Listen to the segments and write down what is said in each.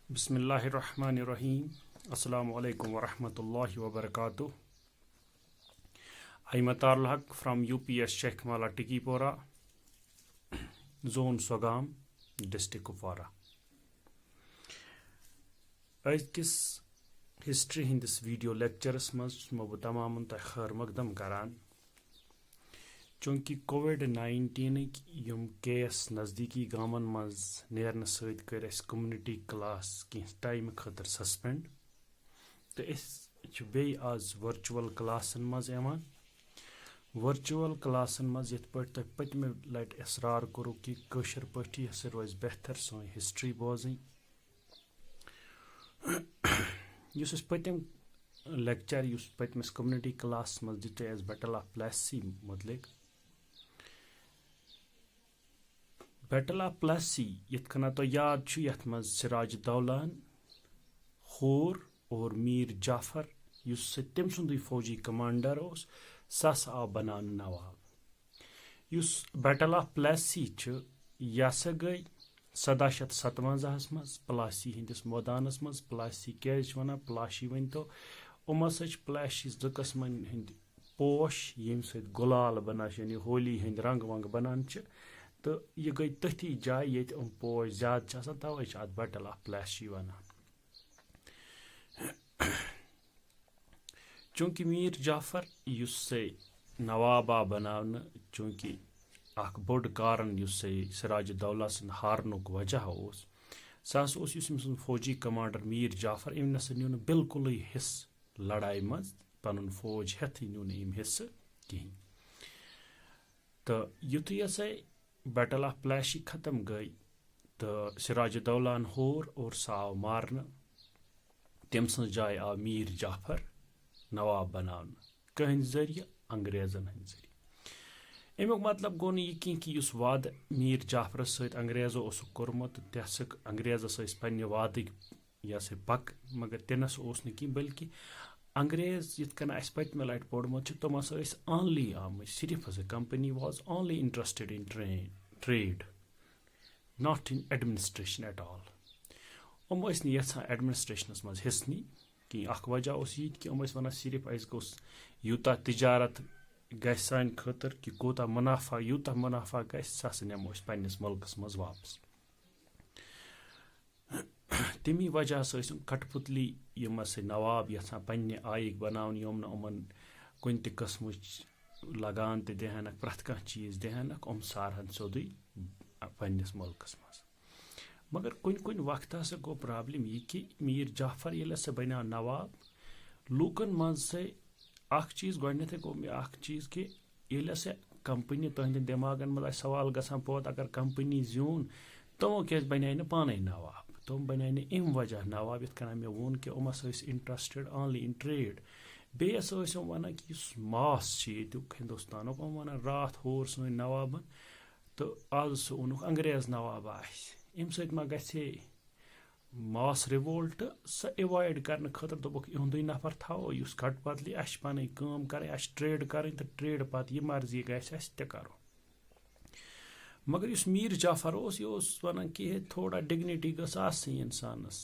Bismillahirrahmanirrahim. Assalamu alaikum wa rahmatullahi wa barakatuh. I'm Atarul Haq from UPS Sheikh Mala Tikipora, Zone Sogam, District Kupwara. Azkis history in this video lectures mas mabutamamun ta khair maqdam karan. Chunki COVID-19 yum case nazdiki gaman maz nearna sait kar es community class ki time khatar suspend. To is be as virtual class in maz eman. Virtual class in maz yet part tak patme light esrar kuru ki kashir pati hasir was better so history bozi. Yus is patim lecture yus patmes community class maz dite as battle of Plassey mudlik. Battle of Plassey yet kana to yaad chu yat maz Siraj Dawlan Khor और Mir Jafar use तम सुंद फौजी commander सस आव बनान नवाब use battle of Plassey यह गई 1757 मज प्लासी हंदिस मैदानस मज प्लासी क्या वन प्लासी वन तो उम हसा प्लासी ज कस्मन हंद पोश यम सत गुलाल बनान यानी होली हंद रंग वंग बनान तो यह गई तथी जाय ये पोश ज्यादा तवे अत बैटल ऑफ प्लासी वनान चूंकि मीर जाफर युस नवाबा बनावन चूंकि अख बोड़ कारण युस सिराज दौला सन हारनुक वजह सह फौजी कमांडर मीर जाफर अम नसा न्यू बिल्कुल हिस्स लड़ाई मज पन फौज हेथ न्यू नम हिस्स कहें तो युत बैटल ऑफ प्लासी खत्म गई तो सिराज दौलान होर और सह आव मारन तम सज जाय आव मीर जाफर नवाब बनान कहन जरिए अंग्रेजन हंद जरिए अमुक मतलब गो नी कि उस वाद मीर जाफर सत अंग्रेजो कोर्मुत तक अंग्रेजस पन्ने वाद यह पक मगर तनस कि बल्कि अंग्रेज यथ कन अस पत्मे लट पोर्मुत तम ओनली आम सिर्फ company was only interested in trade not in administration at all um यहां एडमिनिस्ट्रेशनस मज हिस्स नी कि वजह ये कि वन सिर्फ गोस यूता तिजारत गस सान खतर कि कोता मुनाफा यूता मुनाफा गस सह नमो पन्नस मुल्कस मज वापस तमी वजह कठपुतली यम नवाब यहां पन्ने आयक बनावन यम नमन कुन त कस्म लगान त देहनक प्रथ कह चीज देहनक सारहन सोदी पन्नस मुल्कस मज मगर कुन वक्त गो प्रॉब्लम ये कि मीर जाफर ये बना नवाब लूकन मज चीज गो मे चीज कि ये कंपनी तुंद दिमागन मज सवाल गसान पोत अगर कंपनी जून तमो क्या बना पान नवाब तम बना अम वजह नवाब इत कन मे वोन कि interested only in trade base one कि मास हिंदुस्तान वन रात होर सन नवाबन तो आज सह ओनुक अंग्रेज नवाब अम मा गहे मास रिवोल्ट सह एवॉइड करने खतर दोपुक इहुंदुई नफर थो युस कट बदली अस पन काम कर ट्रेड कर तो ट्रेड पत यह मर्जी गस त करो मगर इस मीर जाफर यह वन कि थोड़ा डिग्निटी गस इंसानस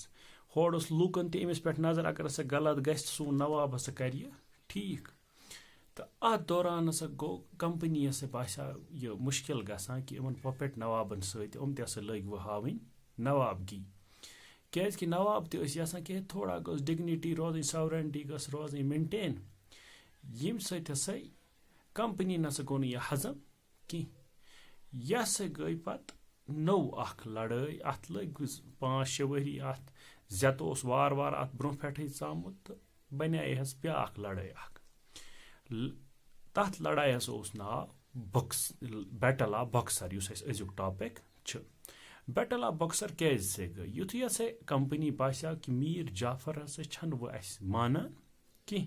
होड़ लूकन तमिस पे नजर अगर हसा गलत गो नवाब हसा कर ठीक तो अत दौरान हसा गो कंपनी बासा यह मुश्किल गसान कि इन पपेट नवाबन सत लग वो हावन नवाबगी क्या कि नवाब तसान कि थोड़ा गो डिग्निटी रोज सवरेंटी गस रोज मेंटेन यम ससा कंपनी नसा गो यह हजम कि यह गई पत नौ लड़ाई अत लग 5-6 वरी अत जत वार वार अत ब्रोह पे चामुत तो बनिया ब्या लड़ाई तथ लड़ाई नाव बैटल ऑफ बक्सर अजुक टॉपिक बैटल ऑफ बक्सर क्या गई युथ हसा कंपनी बासा कि मीर जाफर हसा छन वो माना कि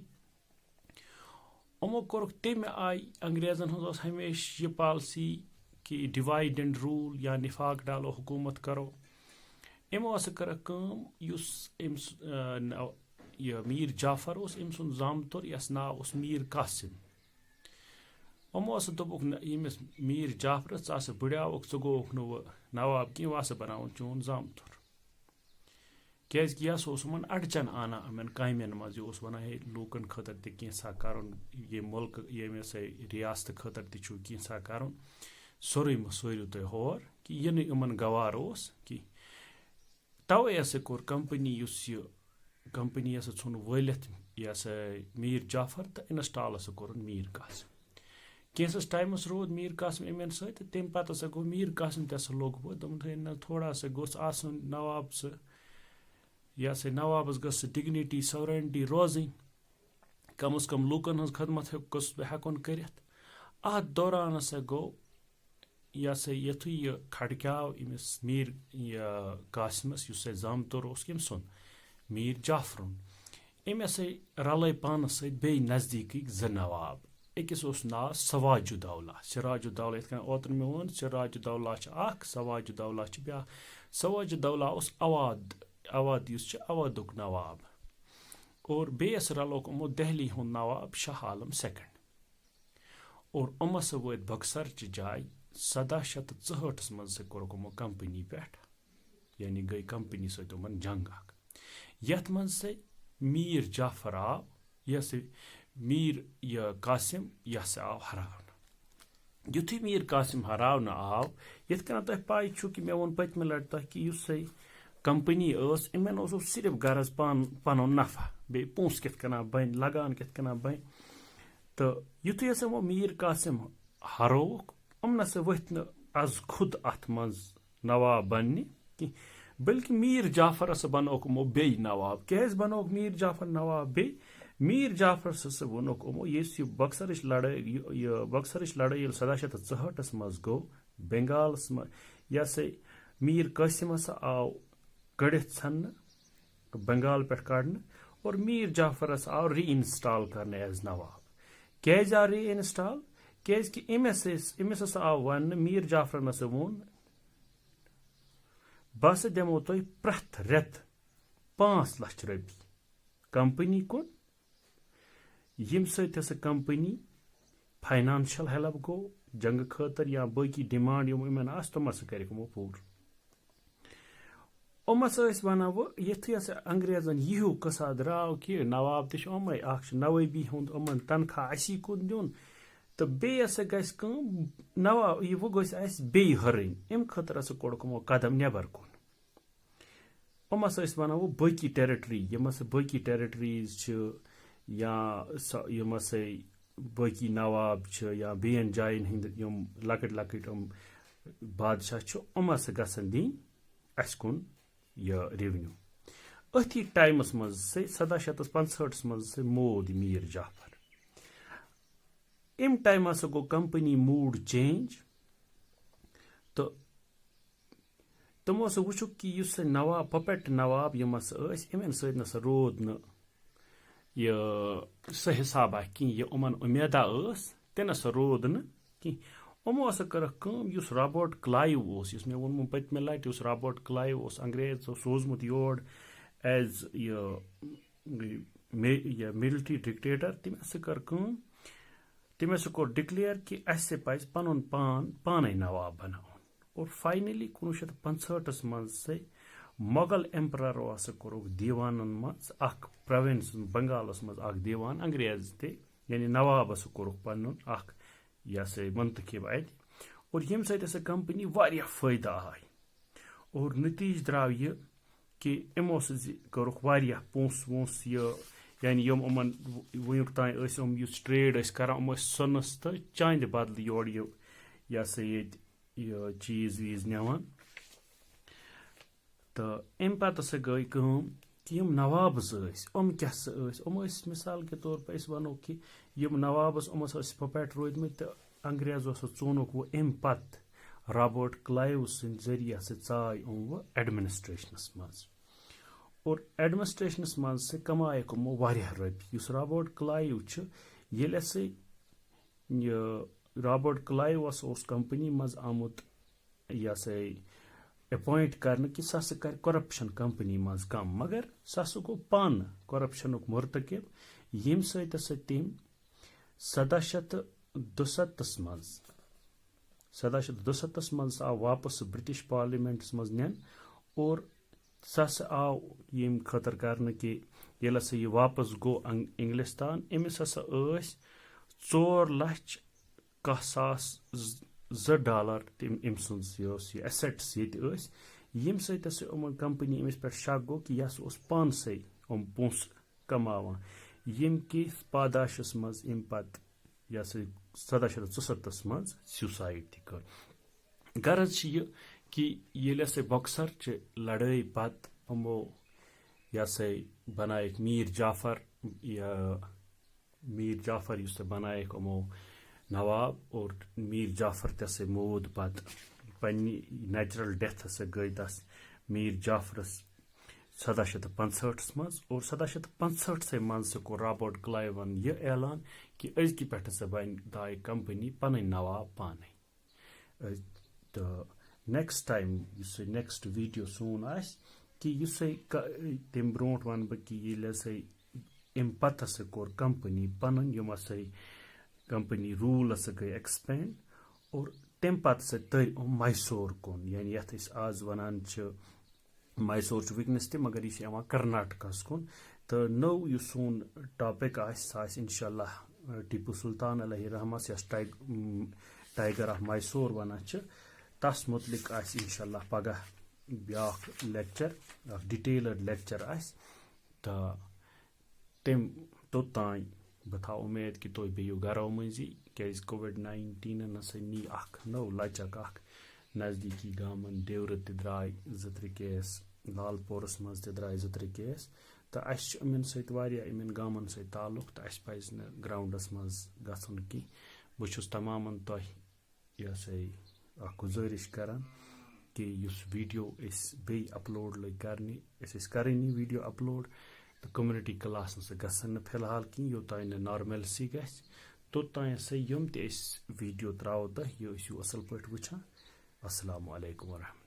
यमो कोर तमे आय अंग्रेजन हज हमेशा यह पॉलिसी कि डिवाइड एंड रूल या निफाक डालो हुकूमत करो यमो कर यह मीर जाफर अम सुन जामतुर यस नाव मीर कासिम यमो दोपुक यमिस मीर जाफरस बुढ़ावुक गोक नवाब कि वह बनावन चोन जामतुर کیٛازِکہِ یہِ ہسا اوس یِمن اَڑچن اَنان یِمن کامٮ۪ن منٛز یہِ اوس وَنان ہے لوٗکن خٲطرٕ تہِ کینٛژھا کَرُن ییٚمہِ مُلکہٕ ییٚمہِ ہسا رِیاستہٕ خٲطرٕ تہِ چھُو کینٛژھا کَرُن سورُے مہ سوٗرِو تُہۍ ہور کہِ یہِ نہٕ یِمن گوار اوس کینٛہہ تَوَے ہسا کوٚر کمپٔنی یُس یہِ کمپٔنی ہسا ژھُن وٲلِتھ یہِ ہسا میٖر جعفر تہٕ اِنسٹال ہسا کوٚرُن میٖر قاسم کینٛژھس ٹایمَس روٗد میٖر قاسم یِمن سۭتۍ تہٕ تَمہِ پَتہٕ ہسا گوٚو میٖر قاسم تہِ ہسا لوٚگ وۄنۍ دوٚپُن نہ تھوڑا سا گوٚژھ آسُن نواب سُہ یہِ ہسا نوابَس گٔژھ سُہ ڈِگنِٹی سورنٹی روزٕنۍ کم از کم لوٗکن ہٕنٛز خدمت گوٚژھ بہٕ ہٮ۪کُن کٔرِتھ اَتھ دوران ہسا گوٚو یہِ ہسا یِتھُے یہِ کھڑکیٛاو أمِس میٖر یہِ قاسمَس یُس اَسہِ زامتُر اوس کٔمۍ سُنٛد میٖر جعفرُن أمۍ ہسا رلٲے پانَس سۭتۍ بیٚیہِ نزدیٖکٕکۍ زٕ نواب أکِس اوس ناو سواج الدولہ سراج الدولہ یِتھ کٔنۍ اوترٕ مےٚ ووٚن سراج الدولہ چھِ اکھ سواج الدولہ چھِ بیٛاکھ سواج الدولہ اوس اودھ یُس چھُ اودُک نواب اور بیٚیِس رلوکھ یِمو دہلی ہُنٛد نواب شاہ عالم سیکنڈ اور یِم ہسا وٲتۍ بکسرچہِ جایہِ 1764 منٛز سُہ کوٚرُکھ یِمو کمپٔنی پٮ۪ٹھ یعنی گٔے کمپٔنی سۭتۍ یِمن جنگ اکھ یتھ منٛز سہ میٖر جعفر آو یہِ ہسا میٖر یہِ قاسم یہِ ہسا آو ہراونہٕ یُتھُے میٖر قاسم ہراونہٕ آو یِتھ کٔنۍ تۄہہِ پاے چھُ کہِ مےٚ ووٚن پٔتمہِ لٹہِ تۄہہِ کہِ یُس سا کمپٔنی ٲس یِمن اوس صرف غرض پنُن نفع بیٚیہِ پونٛسہٕ کِتھ کٔنۍ بنہِ لگان کِتھ کٔنۍ بنہِ تہٕ یُتھُے ہسا وۄنۍ میٖر قاسم ہرووُکھ یِم نسا ؤتھۍ نہٕ از خود اتھ منٛز نواب بننہِ کینٛہہ بٔلکہِ میٖر جعفر ہسا بنووُکھ یِمو بیٚیہِ نواب کیٛازِ بنووُکھ میٖر جعفر نواب بیٚیہِ میٖر جعفرس ہسا ووٚنُکھ یِمو یُس یہِ بکسرٕچ لڑٲے ییٚلہِ 1764 منٛز گوٚو بنگالس منٛز یہِ ہسا میٖر قاسم ہسا آو کٔڑِتھ ژھننہٕ بنگال پٮ۪ٹھ کڑنہٕ اور میٖر جعفرس آو ری انسٹال کرنہٕ ایز نواب کیٛازِ آو ری انسٹال کیٛازِ کہِ أمِس ہسا آو وننہٕ میٖر جعفرن ہسا ووٚن بہٕ ہسا دِمو تۄہہِ پرٛٮ۪تھ رٮ۪تہٕ 5 لچھ رۄپیہِ کمپٔنی کُن ییٚمہِ سۭتۍ ہسا کمپٔنی فاینانشل ہیلپ گوٚو جنگہٕ خٲطرٕ یا باقٕے ڈِمانڈ یِم یِمن آسہٕ تِم ہسا کٔرِکھ یِمو پوٗرٕ یِم ہسا ٲسۍ وَنان وۄنۍ یِتھُے ہسا انگریزن یہِ ہیوٗ قٕصا درٛاو کہِ نواب تہِ چھِ یِمے اکھ چھُ نوٲبی ہُنٛد یِمن تنخواہ اسی کُن دیُن تہٕ بیٚیہِ ہسا گژھِ کٲم نواب یہِ وۄنۍ گژھِ اَسہِ بیٚیہِ ہرٕنۍ اَمہِ خٲطرٕ ہسا کوٚڑُکھ یِمو قدم نٮ۪بر کُن یِم ہسا ٲسۍ وَنان وۄنۍ باقٕے ٹیرِٹری یِم ہسا باقٕے ٹیرِٹریٖز چھِ یا یِم ہسا باقٕے نواب چھِ یا بیٚیَن جایَن ہٕنٛدۍ یِم لۄکٕٹۍ لۄکٕٹۍ یِم بادشاہ چھِ یِم ہسا گژھن دِنۍ اَسہِ کُن یہِ ریونیوٗ أتھی ٹایمَس منٛز 1765 منٛز مود میٖر جعفر اَمہِ ٹایمہٕ ہسا گوٚو کمپٔنی موٗڈ چینج تہٕ تِمو ہسا وٕچھُکھ کہِ یُس سا نواب پپیٹ نواب یِم ہسا ٲسۍ یِمن سۭتۍ نسا روٗد نہٕ یہِ سُہ حِسابہ کینٛہہ یہِ یِمن اُمیدا ٲس تہِ نسا روٗد نہٕ کینٛہہ یِمو ہسا کٔرٕکھ کٲم یُس رابٲٹ کلایو اوس یُس مےٚ ووٚنمُت پٔتمہِ لٹہِ یُس رابٲٹ کلایو اوس انگریزو سوٗزمُت یور ایز یہِ مِلٹری ڈِکٹیٹر تٔمۍ ہسا کٔر کٲم تٔمۍ ہسا کوٚر ڈِکلیئر کہِ اَسہِ پَزِ پَنُن پانے نواب بناوُن اور فاینلی 1965 منٛز مۄغل ایمپررو ہسا کوٚرُکھ دیوانن منٛز اکھ پروینس بنگالس منٛز اکھ دیوان انگریز تہِ یعنی نواب ہسا کوٚرُکھ پنُن اکھ یہِ ہسا منتخب اَتہِ اور ییٚمہِ سۭتۍ ہسا کمپٔنی واریاہ فٲیدٕ آے اور نتیٖجہٕ درٛاو یہِ کہِ یِمو سۭتۍ کوٚرُکھ واریاہ پونٛسہٕ وونٛسہٕ یہِ یعنی یِم یِمن وٕنیُک تام ٲسۍ یِم یُس ٹرٛیڈ ٲسۍ کران یِم ٲسۍ سۄنس تہٕ چاندِ بدلہٕ یورٕ یہِ ہسا ییٚتہِ یہِ چیٖز ویٖز نِوان تہٕ اَمہِ پتہٕ ہسا گٔے کٲم کہِ یِم نوابٕز ٲسۍ یِم کیاہ سا ٲسۍ یِم ٲسۍ مِثال کے طور پر أسۍ وَنو کہِ یِم نوابٕز یِم ہسا ٲسۍ پپیٹ روٗدمٕتۍ تہٕ انگریزو ہسا ژوٗنُکھ وۄنۍ اَمہِ پتہٕ رابٲٹ کلایو سٕنٛدۍ ذٔریعہٕ ہسا ژاے یِم وۄنۍ ایڈمنسٹریشنس منٛز اور ایڈمنسٹریشنس منٛز کمایکھ یِمو واریاہ رۄپیہِ یُس رابٲٹ کلایو چھُ ییٚلہِ ہسا یہِ رابٲٹ کلایو ہسا اوس کمپٔنی منٛز آمُت یہِ ہسا اٮ۪پوینٹ کرنہٕ کہِ سُہ ہسا کرِ کۄرپشن کمپٔنی منٛز کم مگر سُہ ہسا گوٚو پانہٕ کۄرپشنُک مرتکب ییٚمہِ سۭتۍ ہسا تٔمۍ 1767 منٛز آو واپس برٹش پارلِمینٹس منٛز نِنہٕ اور सह हसा आव यम खतर करने कि येल हसा यह वापस गो इंग्लिस्तान अमिस हसा $4,10,000 तम सुन यह एसेट्स ये यम सम कंपनी अमिस पे शक गो कि यह पानसे पोस कमावान यम कि पादाशस मज अम पत यह 1767 मज सुसाइड ति कर गरज यह कि ये बॉक्सर च लड़ाई पत हमो यह बनायक मीर जाफर इस बनायक हमो नवाब और मीर जाफर तसे मोद पत पन्नी नेचुरल डेथ हसा गई तस मीर जाफरस 1765 मज और 1765 मज से को रॉबर्ट क्लाइवन यह ऐलान कि अजकि पे बन दाय कंपनी पन नवाब पाने तो नेक्स्ट टाइम नेक्स्ट वीडियो सोन कि तम ब्रो वन बह कि अम पत हसा कोर कंपनी पन यम हसा कंपनी रूल हसा गई एक्सपेंड और तम पत हसा तर मैसूर कुन यानी यथ आज वनान मैसूर वनस तक मगर यह कर्नाटकस कुन तो नौ यह सोन टॉपिक इंशाल्लाह टीपू सुल्तान अलैहि रहमस यस टाइगर ऑफ मैसूर वन तस मुतलिक इंशाल्लाह पगह ब्या लेक्चर डिटेलड लेक्चर तो तम तोतान बह था उम्मीद कि तुम बिहू घरों मजी क्या कोविड-19 हसा नी नौ लचक नज़दीकी गामन देवर द्राय 2-3 केस लालपोरस मज द्राय 2-3 केस तो अमन इन गामन सत ताल्लुक तो पज न ग्राउंडस मज गन कि बहुत तमाम तुह यह गुजारिश करान कि इस वीडियो बे अपलोड लग कर वीडियो अपलोड तो कम्युनिटी क्लास गसन फिलहाल कि योतान नॉर्मलसी ग तोतान हसा यम वीडियो त्रो तह यह असल पे वुचान। अस्सलामु अलैकुम वरहमतुल्लाह।